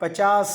50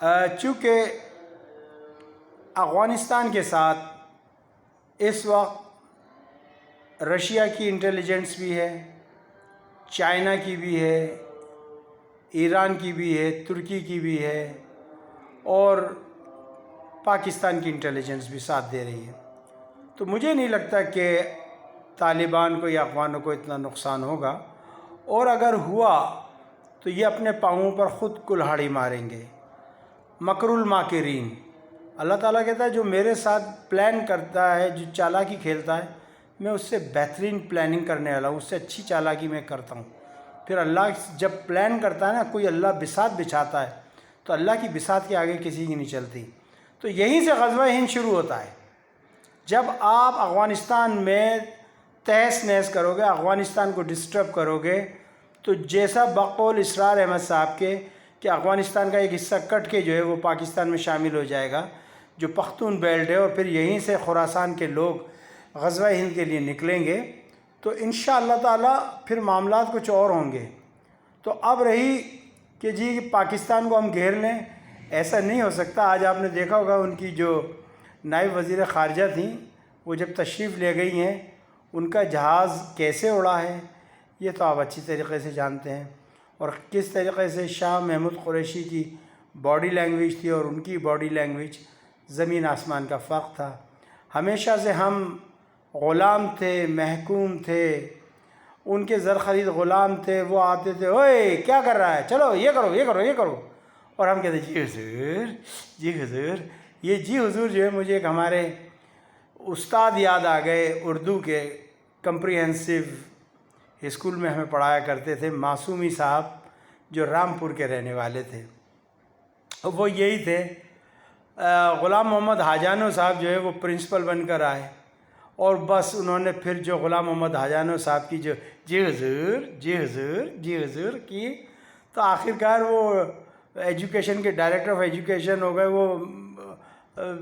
چونکہ افغانستان کے ساتھ اس وقت رشیا کی انٹیلیجنس بھی ہے، چائنا کی بھی ہے، ایران کی بھی ہے، ترکی کی بھی ہے، اور پاکستان کی انٹیلیجنس بھی ساتھ دے رہی ہے۔ تو مجھے نہیں لگتا کہ طالبان کو یا افغانوں کو اتنا نقصان ہوگا، اور اگر ہوا تو یہ اپنے پاؤں پر خود کلہاڑی ماریں گے۔ مکر الماکرین، اللہ تعالیٰ کہتا ہے جو میرے ساتھ پلان کرتا ہے، جو چالاکی کھیلتا ہے، میں اس سے بہترین پلاننگ کرنے والا ہوں، اس سے اچھی چالاکی میں کرتا ہوں۔ پھر اللہ جب پلان کرتا ہے نا، کوئی اللہ بساط بچھاتا ہے تو اللہ کی بساط کے آگے کسی کی نہیں چلتی۔ تو یہیں سے غزوہ ہند شروع ہوتا ہے۔ جب آپ افغانستان میں تہس نہس کرو گے، افغانستان کو ڈسٹرب کرو گے، تو جیسا بقول اسرار احمد صاحب کے کہ افغانستان کا ایک حصہ کٹ کے جو ہے وہ پاکستان میں شامل ہو جائے گا، جو پختون بیلٹ ہے، اور پھر یہیں سے خراسان کے لوگ غزوہ ہند کے لیے نکلیں گے، تو انشاءاللہ تعالی پھر معاملات کچھ اور ہوں گے۔ تو اب رہی کہ جی پاکستان کو ہم گھیر لیں، ایسا نہیں ہو سکتا۔ آج آپ نے دیکھا ہوگا ان کی جو نائب وزیر خارجہ تھیں، وہ جب تشریف لے گئی ہیں، ان کا جہاز کیسے اڑا ہے یہ تو آپ اچھی طریقے سے جانتے ہیں، اور کس طریقے سے شاہ محمود قریشی کی باڈی لینگویج تھی اور ان کی باڈی لینگویج، زمین آسمان کا فرق تھا۔ ہمیشہ سے ہم غلام تھے، محکوم تھے، ان کے زر خرید غلام تھے، وہ آتے تھے، اوئے کیا کر رہا ہے، چلو یہ کرو یہ کرو یہ کرو، اور ہم کہتے جی حضور جی حضور۔ یہ جی حضور جو ہے مجھے ایک ہمارے استاد یاد آ گئے اردو کے، کمپریہنسو اسکول میں ہمیں پڑھایا کرتے تھے، معصومی صاحب، جو رامپور کے رہنے والے تھے۔ وہ یہی تھے۔ غلام محمد حاجانو صاحب جو ہے وہ پرنسپل بن کر آئے، اور بس انہوں نے پھر جو غلام محمد حاجانو صاحب کی جو جی حضور جی حضور جی حضور کی، تو آخرکار وہ ایجوکیشن کے ڈائریکٹر آف ایجوکیشن ہو گئے، وہ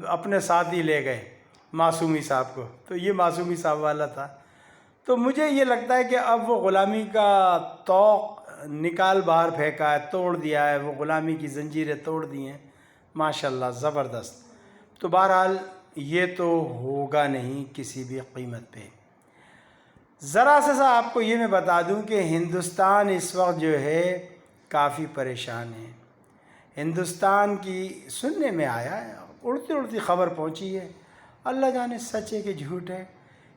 اپنے ساتھ ہی لے گئے معصومی صاحب کو۔ تو یہ معصومی صاحب والا تھا۔ تو مجھے یہ لگتا ہے کہ اب وہ غلامی کا طوق نکال باہر پھینکا ہے، توڑ دیا ہے، وہ غلامی کی زنجیریں توڑ دی ہیں، ماشاءاللہ زبردست۔ تو بہرحال یہ تو ہوگا نہیں کسی بھی قیمت پہ۔ ذرا سا آپ کو یہ میں بتا دوں کہ ہندوستان اس وقت جو ہے کافی پریشان ہے۔ ہندوستان کی سننے میں آیا ہے، اڑتی اڑتی خبر پہنچی ہے، اللہ جانے سچ ہے کہ جھوٹ ہے،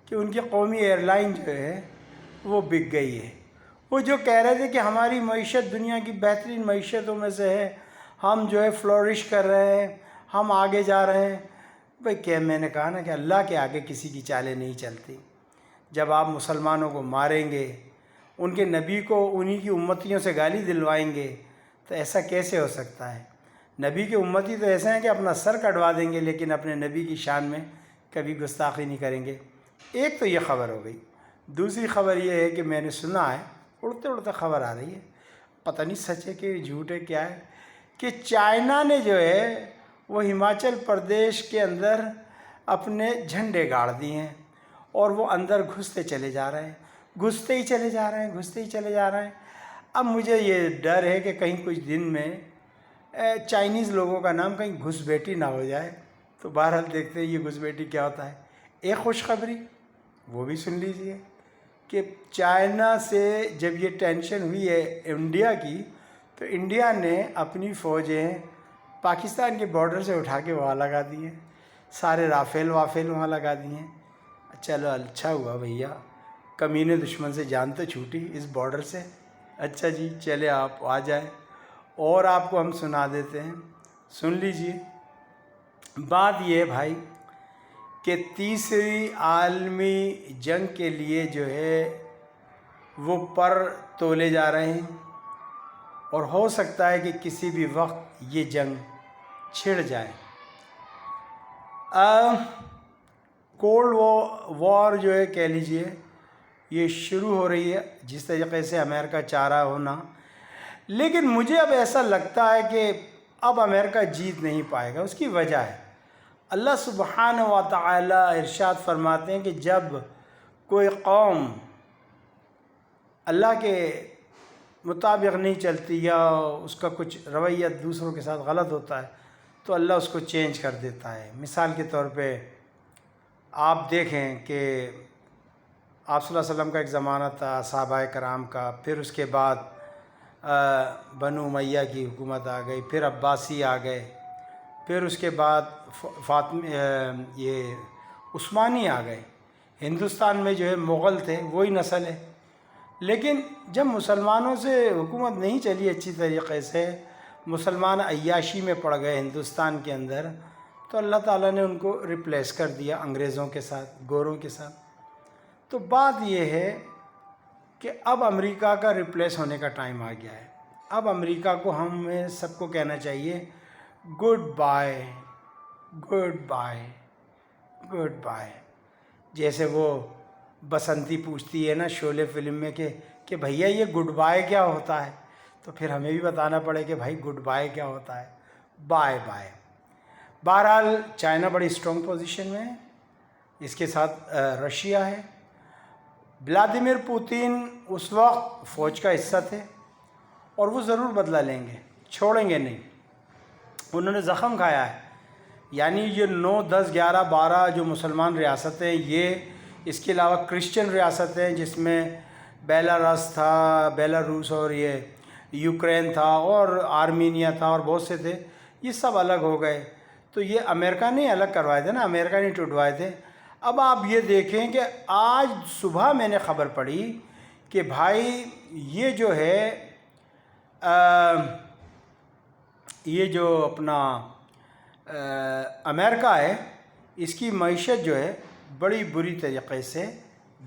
کہ ان کی قومی ایئر لائن جو ہے وہ بک گئی ہے۔ وہ جو کہہ رہے تھے کہ ہماری معیشت دنیا کی بہترین معیشتوں میں سے ہے، ہم جو ہے فلورش کر رہے ہیں، ہم آگے جا رہے ہیں۔ بھئی کہ میں نے کہا نا کہ اللہ کے آگے کسی کی چالیں نہیں چلتی۔ جب آپ مسلمانوں کو ماریں گے، ان کے نبی کو انہی کی امتیوں سے گالی دلوائیں گے، تو ایسا کیسے ہو سکتا ہے؟ نبی کے امتی تو ایسے ہیں کہ اپنا سر کٹوا دیں گے، لیکن اپنے نبی کی شان میں کبھی گستاخی نہیں کریں گے۔ ایک تو یہ خبر ہو گئی۔ دوسری خبر یہ ہے کہ میں نے سنا ہے، اڑتے اڑتے خبر آ رہی ہے، پتہ نہیں سچ ہے کہ جھوٹ ہے کیا ہے، کہ چائنا نے جو ہے وہ ہماچل پردیش کے اندر اپنے جھنڈے گاڑ دیے ہیں، اور وہ اندر گھستے چلے جا رہے ہیں، گھستے ہی چلے جا رہے ہیں، گھستے ہی چلے جا رہے ہیں۔ اب مجھے یہ ڈر ہے کہ کہیں کچھ دن میں چائنیز لوگوں کا نام کہیں گھس بیٹی نہ ہو جائے۔ تو بہرحال دیکھتے ہیں یہ گھس بیٹی کیا ہوتا ہے۔ ایک خوشخبری وہ بھی سن لیجئے کہ چائنا سے جب یہ ٹینشن ہوئی ہے انڈیا کی، تو انڈیا نے اپنی فوجیں پاکستان کے بارڈر سے اٹھا کے وہاں لگا دی ہیں، سارے رافیل وہاں لگا دیے ہیں۔ چلو اچھا ہوا بھیا، کمینے دشمن سے جان تو چھوٹی اس بارڈر سے۔ اچھا جی چلے آپ آ جائیں، اور آپ کو ہم سنا دیتے ہیں، سن لیجئے۔ بات یہ ہے بھائی کہ تیسری عالمی جنگ کے لیے جو ہے وہ پر تولے جا رہے ہیں، اور ہو سکتا ہے کہ کسی بھی وقت یہ جنگ چھڑ جائے۔ کولڈ وار جو ہے کہہ لیجئے یہ شروع ہو رہی ہے، جس طریقے سے امریکہ چاہ رہا ہونا، لیکن مجھے اب ایسا لگتا ہے کہ اب امریکہ جیت نہیں پائے گا۔ اس کی وجہ ہے اللہ سبحانہ و تعالی ارشاد فرماتے ہیں کہ جب کوئی قوم اللہ کے مطابق نہیں چلتی یا اس کا کچھ رویہ دوسروں کے ساتھ غلط ہوتا ہے تو اللہ اس کو چینج کر دیتا ہے۔ مثال کے طور پہ آپ دیکھیں کہ آپ صلی اللہ علیہ وسلم کا ایک زمانہ تھا، صحابہ کرام کا، پھر اس کے بعد بنو امیہ کی حکومت آ گئی، پھر عباسی آ گئے، پھر اس کے بعد یہ عثمانی آ گئے۔ ہندوستان میں جو ہے مغل تھے، وہی نسل ہے، لیکن جب مسلمانوں سے حکومت نہیں چلی اچھی طریقے سے، مسلمان عیاشی میں پڑ گئے ہندوستان کے اندر، تو اللہ تعالیٰ نے ان کو ریپلیس کر دیا انگریزوں کے ساتھ، گوروں کے ساتھ۔ تو بات یہ ہے کہ اب امریکہ کا ریپلیس ہونے کا ٹائم آ گیا ہے۔ اب امریکہ کو ہمیں سب کو کہنا چاہیے good bye, good bye, good bye. جیسے وہ بسنتی پوچھتی ہے نا شعلے فلم میں کہ بھیا یہ گڈ بائے کیا ہوتا ہے، تو پھر ہمیں بھی بتانا پڑے کہ بھائی گڈ بائے کیا ہوتا ہے، بائے بائے۔ بہرحال چائنا بڑی اسٹرانگ پوزیشن میں ہے، اس کے ساتھ رشیا ہے۔ ولادیمیر پوتین اس وقت فوج کا حصہ تھے اور وہ ضرور بدلہ لیں گے، چھوڑیں گے نہیں۔ انہوں نے زخم کھایا ہے، یعنی یہ 9، 10، 11، 12 جو مسلمان ریاستیں، یہ اس کے علاوہ کرسچن ریاستیں جس میں بیلاروس اور یہ یوکرین تھا اور آرمینیا تھا اور بہت سے تھے، یہ سب الگ ہو گئے۔ تو یہ امریکہ نے الگ کروائے تھے نا، امریکہ نے ٹوٹوائے تھے۔ اب آپ یہ دیکھیں کہ آج صبح میں نے خبر پڑھی کہ بھائی یہ جو ہے یہ جو اپنا امریکہ ہے، اس کی معیشت جو ہے بڑی بری طریقے سے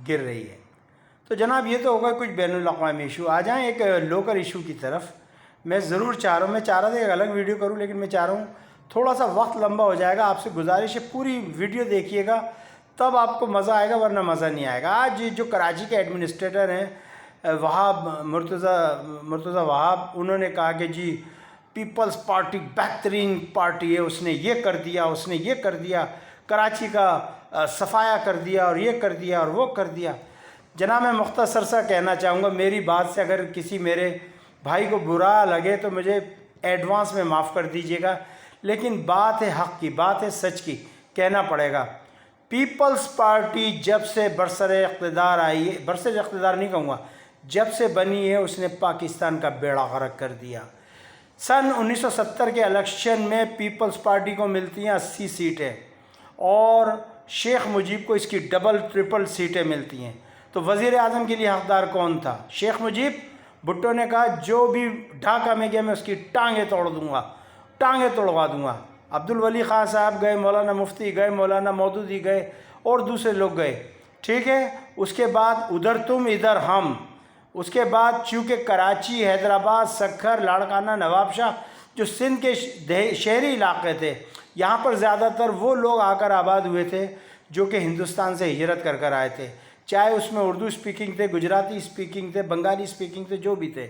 گر رہی ہے۔ تو جناب یہ تو ہوگا کچھ بین الاقوامی ایشو۔ آ جائیں ایک لوکل ایشو کی طرف۔ میں ضرور چاہ رہا ہوں، میں چاہ رہا تھا ایک الگ ویڈیو کروں، لیکن میں چاہ رہا ہوں تھوڑا سا وقت لمبا ہو جائے گا۔ آپ سے گزارش ہے پوری ویڈیو دیکھیے گا، تب آپ کو مزہ آئے گا، ورنہ مزہ نہیں آئے گا۔ آج جو کراچی کے ایڈمنسٹریٹر ہیں مرتضی وہاب، انہوں نے کہا کہ جی پیپلز پارٹی بہترین پارٹی ہے، اس نے یہ کر دیا، اس نے یہ کر دیا، کراچی کا صفایا کر دیا اور یہ کر دیا اور وہ کر دیا۔ جناب میں مختصر سا کہنا چاہوں گا، میری بات سے اگر کسی میرے بھائی کو برا لگے تو مجھے ایڈوانس میں معاف کر دیجیے گا، لیکن بات ہے حق کی، بات ہے سچ کی، کہنا پڑے گا۔ پیپلز پارٹی جب سے برسر اقتدار آئی ہے، برسر اقتدار نہیں کہوں گا، جب سے بنی ہے، اس نے پاکستان کا بیڑا غرق کر دیا۔ سن 1970 کے الیکشن میں پیپلز پارٹی کو ملتی ہیں 80 سیٹیں اور شیخ مجیب کو اس کی ڈبل ٹرپل سیٹیں ملتی ہیں۔ تو وزیر اعظم کے لیے حقدار کون تھا؟ شیخ مجیب۔ بھٹو نے کہا جو بھی ڈھاکہ میں گیا میں اس کی ٹانگیں توڑ دوں گا، ٹانگیں توڑوا دوں گا۔ عبدالولی خان صاحب گئے، مولانا مفتی گئے، مولانا مودودی گئے اور دوسرے لوگ گئے، ٹھیک ہے۔ اس کے بعد ادھر تم ادھر ہم، اس کے بعد چونکہ کراچی، حیدرآباد، سکھر، لاڑکانہ، نواب شاہ جو سندھ کے شہری علاقے تھے، یہاں پر زیادہ تر وہ لوگ آ کر آباد ہوئے تھے جو کہ ہندوستان سے ہجرت کر کر آئے تھے، چاہے اس میں اردو اسپیکنگ تھے، گجراتی اسپیکنگ تھے، بنگالی اسپیکنگ تھے، جو بھی تھے۔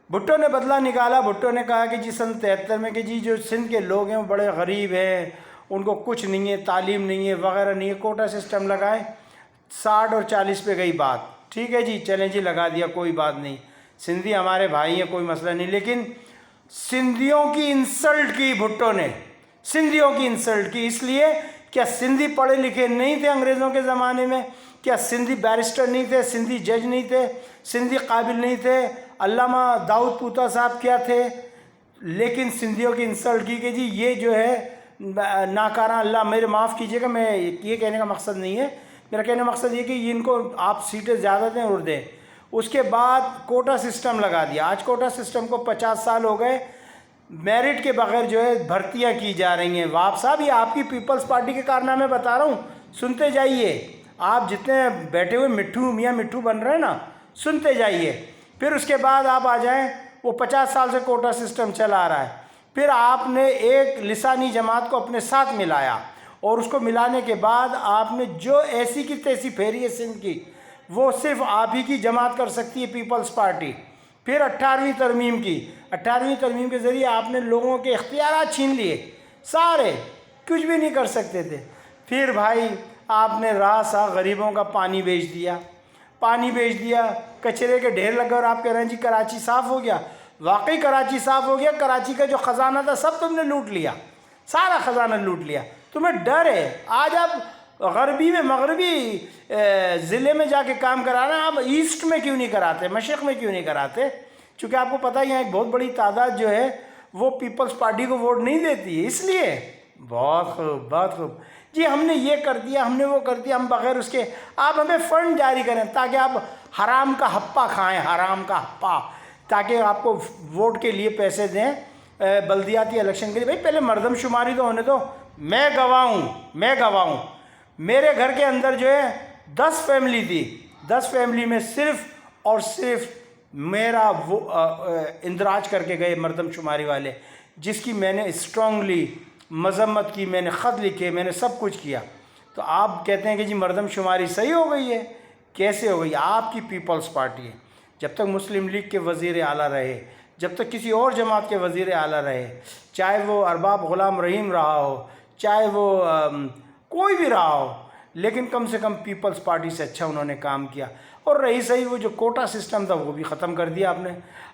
بھٹو نے بدلہ نکالا۔ بھٹو نے کہا کہ جی سن 73 میں کہ جی جو سندھ کے لوگ ہیں وہ بڑے غریب ہیں، ان کو کچھ نہیں ہے، تعلیم نہیں ہے، وغیرہ نہیں ہے، کوٹا سسٹم لگائے۔ 60 اور 40 پہ گئی بات، ٹھیک ہے جی، چلیں جی لگا دیا، کوئی بات نہیں، سندھی ہمارے بھائی ہیں، کوئی مسئلہ نہیں۔ لیکن سندھیوں کی انسلٹ کی بھٹو نے، سندھیوں کی انسلٹ کی، اس لیے کیا سندھی پڑھے لکھے نہیں تھے انگریزوں کے زمانے میں؟ کیا سندھی بیرسٹر نہیں تھے؟ سندھی جج نہیں تھے؟ سندھی قابل نہیں تھے؟ علامہ داؤد پوتا صاحب کیا تھے؟ لیکن سندھیوں کی انسلٹ کی کہ جی یہ جو ہے ناکارہ، اللہ میرے معاف کیجیے گا، میں یہ کہنے کا مقصد نہیں ہے، میرا کہنے کا مقصد یہ کہ ان کو آپ سیٹیں زیادہ دیں اور دیں۔ اس کے بعد کوٹا سسٹم لگا دیا۔ آج کوٹا سسٹم کو 50 سال ہو گئے، میرٹ کے بغیر جو ہے بھرتیاں کی جا رہی ہیں۔ وہاب صاحب یہ آپ کی پیپلز پارٹی کے کارنامے بتا رہا ہوں، سنتے جائیے۔ آپ جتنے بیٹھے ہوئے مٹھو میاں مٹھو بن رہے ہیں نا، سنتے جائیے۔ پھر اس کے بعد آپ آ جائیں، وہ 50 سال سے کوٹا سسٹم چلا آ رہا ہے۔ پھر آپ نے ایک لسانی جماعت کو اپنے ساتھ ملایا، اور اس کو ملانے کے بعد آپ نے جو ایسی کی تیسی پھیری ہے سندھ کی، وہ صرف آپ ہی کی جماعت کر سکتی ہے، پیپلز پارٹی۔ پھر 18ویں ترمیم کی، 18ویں ترمیم کے ذریعے آپ نے لوگوں کے اختیارات چھین لیے سارے، کچھ بھی نہیں کر سکتے تھے۔ پھر بھائی آپ نے راہ غریبوں کا پانی بیچ دیا، پانی بیچ دیا, کچرے کے ڈھیر لگے اور آپ کہہ رہے ہیں جی کراچی صاف ہو گیا. واقعی کراچی صاف ہو گیا. کراچی کا جو خزانہ تھا سب تم نے لوٹ لیا, سارا خزانہ لوٹ لیا. تمہیں ڈر ہے. آج آپ غربی میں مغربی ضلع میں جا کے کام کرانا, آپ ایسٹ میں کیوں نہیں کراتے, مشرق میں کیوں نہیں کراتے؟ چونکہ آپ کو پتہ ہے یہاں ایک بہت بڑی تعداد جو ہے وہ پیپلز پارٹی کو ووٹ نہیں دیتی ہے, اس لیے. بہت خوب, بہت خوب. جی ہم نے یہ کر دیا, ہم نے وہ کر دیا, ہم بغیر اس کے. آپ ہمیں فنڈ جاری کریں تاکہ آپ حرام کا ہپا کھائیں, حرام کا ہپا, تاکہ آپ کو ووٹ کے لیے پیسے دیں بلدیاتی الیکشن کے لیے. بھائی پہلے مردم شماری تو ہونے دو. میں گواہ ہوں. میرے گھر کے اندر جو ہے 10 فیملی تھی. 10 فیملی میں صرف اور صرف میرا وہ اندراج کر کے گئے مردم شماری والے, جس کی میں نے اسٹرانگلی مذمت کی, میں نے خط لکھے, میں نے سب کچھ کیا. تو آپ کہتے ہیں کہ جی مردم شماری صحیح ہو گئی ہے. کیسے ہو گئی؟ آپ کی پیپلز پارٹی ہے. جب تک مسلم لیگ کے وزیر اعلیٰ رہے, جب تک کسی اور جماعت کے وزیر اعلیٰ رہے, چاہے وہ ارباب غلام رحیم رہا ہو, چاہے وہ کوئی بھی رہا ہو, لیکن کم سے کم پیپلز پارٹی سے اچھا انہوں نے کام کیا. اور رہی صحیح وہ جو کوٹا سسٹم تھا وہ بھی ختم کر دیا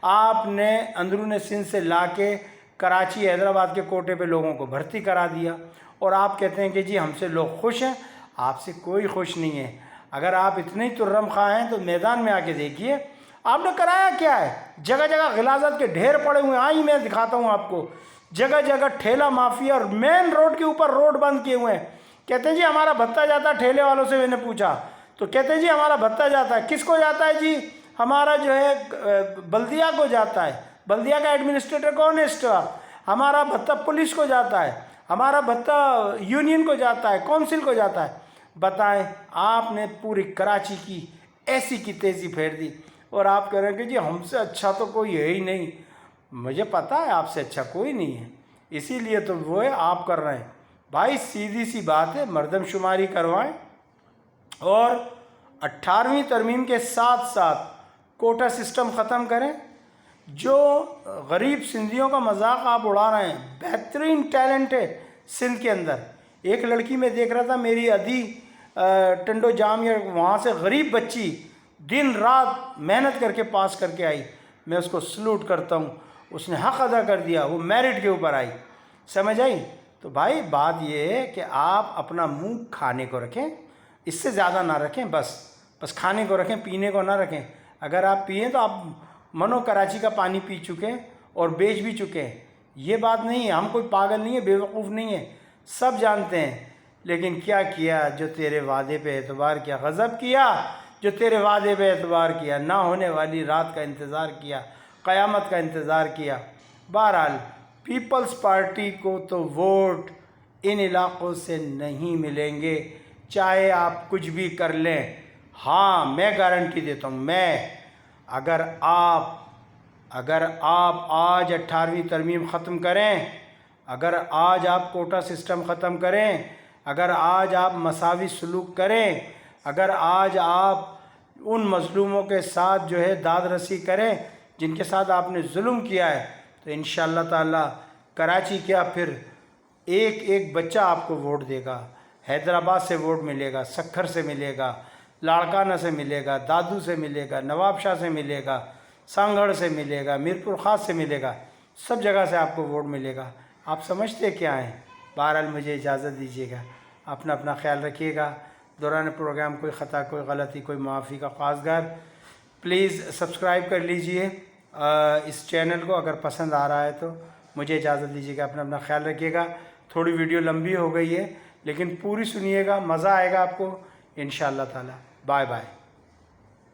آپ نے اندرون سندھ سے لا کے کراچی حیدرآباد کے کوٹے پہ لوگوں کو بھرتی کرا دیا. اور آپ کہتے ہیں کہ جی ہم سے لوگ خوش ہیں. آپ سے کوئی خوش نہیں ہے. اگر آپ اتنے ہی ترم خواہ ہیں تو میدان میں آ کے دیکھیے آپ نے کرایا کیا ہے. جگہ جگہ غلاظت کے ڈھیر پڑے ہوئے ہیں. آئیں میں دکھاتا ہوں آپ کو. جگہ جگہ ٹھیلا مافیا اور مین روڈ کے اوپر روڈ بند کیے ہوئے ہیں. کہتے ہیں جی ہمارا بھتہ جاتا ہے. ٹھیلے والوں سے میں نے پوچھا تو کہتے ہیں جی ہمارا بھتہ جاتا ہے. کس کو جاتا ہے جی؟ ہمارا جو ہے بلدیہ کو جاتا ہے. بلدیہ کا ایڈمنسٹریٹر کون ہے اس وقت؟ ہمارا بھتہ پولیس کو جاتا ہے. ہمارا بھتہ یونین کو جاتا ہے, کونسل کو جاتا ہے. بتائیں, آپ نے پوری کراچی کی ایسی کی تیزی پھیر دی. اور آپ کہہ رہے ہیں کہ جی ہم سے اچھا تو کوئی ہے ہی نہیں. مجھے پتہ ہے آپ سے اچھا کوئی نہیں ہے, اسی لیے تو وہ ہے آپ کر رہے ہیں. بھائی سیدھی سی بات ہے, مردم شماری کروائیں اور 18ویں ترمیم کے ساتھ ساتھ کوٹا سسٹم ختم کریں. جو غریب سندھیوں کا مذاق آپ اڑا رہے ہیں, بہترین ٹیلنٹ ہے سندھ کے اندر. ایک لڑکی میں دیکھ رہا تھا میری ادھی ٹنڈو جام یا وہاں سے غریب بچی دن رات محنت کر کے پاس کر کے آئی. میں اس کو سلوٹ کرتا ہوں, اس نے حق ادا کر دیا, وہ میرٹ کے اوپر آئی. سمجھ آئی؟ تو بھائی بات یہ ہے کہ آپ اپنا منہ کھانے کو رکھیں, اس سے زیادہ نہ رکھیں. بس کھانے کو رکھیں, پینے کو نہ رکھیں. اگر آپ پئیں تو آپ منو کراچی کا پانی پی چکے ہیں اور بیچ بھی چکے ہیں. یہ بات نہیں ہے, ہم کوئی پاگل نہیں ہے, بیوقوف نہیں ہے, سب جانتے ہیں. لیکن کیا کیا؟ جو تیرے وعدے پہ اعتبار کیا, غضب کیا. جو تیرے وعدے پہ اعتبار کیا, نہ ہونے والی رات کا انتظار کیا, قیامت کا انتظار کیا. بہرحال پیپلز پارٹی کو تو ووٹ ان علاقوں سے نہیں ملیں گے, چاہے آپ کچھ بھی کر لیں. ہاں میں گارنٹی دیتا ہوں, اگر آپ آج 18ویں ترمیم ختم کریں, اگر آج آپ کوٹا سسٹم ختم کریں, اگر آج آپ مساوی سلوک کریں, اگر آج آپ ان مظلوموں کے ساتھ جو ہے داد رسی کریں جن کے ساتھ آپ نے ظلم کیا ہے, تو انشاءاللہ تعالی کراچی کیا پھر ایک بچہ آپ کو ووٹ دے گا. حیدرآباد سے ووٹ ملے گا, سکھر سے ملے گا, لاڑکانہ سے ملے گا, دادو سے ملے گا, نواب شاہ سے ملے گا, سانگھڑ سے ملے گا, میرپور خاص سے ملے گا. سب جگہ سے آپ کو ووٹ ملے گا. آپ سمجھتے کیا ہیں؟ بہرحال مجھے اجازت دیجیے گا. اپنا خیال رکھیے گا. دوران پروگرام کوئی خطا, کوئی غلطی, کوئی معافی کا خواستگار. پلیز سبسکرائب کر لیجئے اس چینل کو. اگر پسند آ رہا ہے تو مجھے اجازت دیجیے گا. اپنا خیال رکھیے گا. تھوڑی ویڈیو لمبی ہو گئی ہے لیکن پوری سنیے گا, مزہ آئے گا آپ کو انشاءاللہ تعالی. Bye bye.